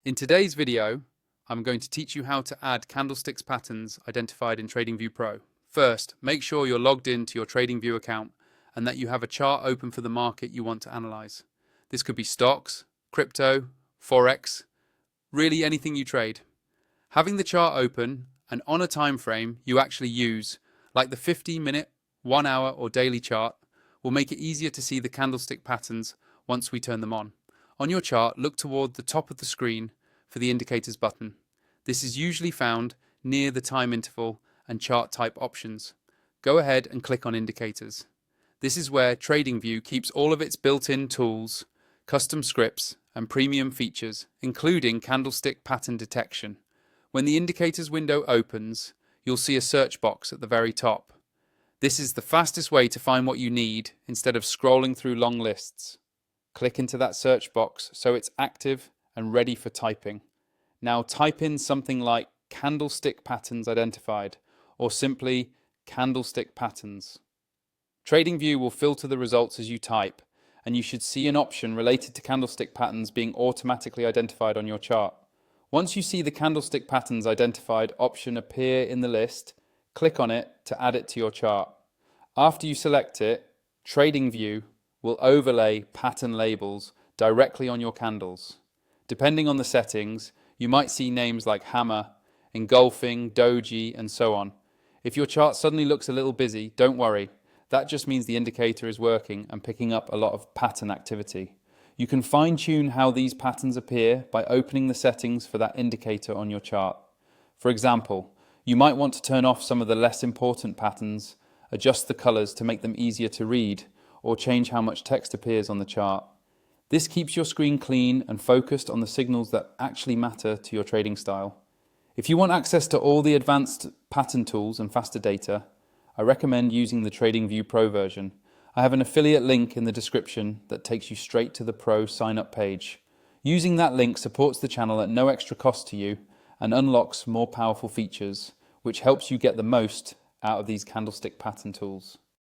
In today's video, I'm going to teach you how to add candlesticks patterns identified in TradingView Pro. First, make sure you're logged into your TradingView account and that you have a chart open for the market you want to analyze. This could be stocks, crypto, forex, really anything you trade. Having the chart open and on a time frame you actually use, like the 15-minute, 1 hour or daily chart, will make it easier to see the candlestick patterns once we turn them on. On your chart, look toward the top of the screen for the indicators button. This is usually found near the time interval and chart type options. Go ahead and click on indicators. This is where TradingView keeps all of its built-in tools, custom scripts, and premium features, including candlestick pattern detection. When the indicators window opens, you'll see a search box at the very top. This is the fastest way to find what you need instead of scrolling through long lists. Click into that search box so it's active and ready for typing. Now type in something like Candlestick Patterns Identified or simply Candlestick Patterns. TradingView will filter the results as you type, and you should see an option related to candlestick patterns being automatically identified on your chart. Once you see the Candlestick Patterns Identified option appear in the list, click on it to add it to your chart. After you select it, TradingView will overlay pattern labels directly on your candles. Depending on the settings, you might see names like hammer, engulfing, doji, and so on. If your chart suddenly looks a little busy, don't worry. That just means the indicator is working and picking up a lot of pattern activity. You can fine-tune how these patterns appear by opening the settings for that indicator on your chart. For example, you might want to turn off some of the less important patterns, adjust the colors to make them easier to read, or change how much text appears on the chart. This keeps your screen clean and focused on the signals that actually matter to your trading style. If you want access to all the advanced pattern tools and faster data, I recommend using the TradingView Pro version. I have an affiliate link in the description that takes you straight to the Pro sign-up page. Using that link supports the channel at no extra cost to you and unlocks more powerful features, which helps you get the most out of these candlestick pattern tools.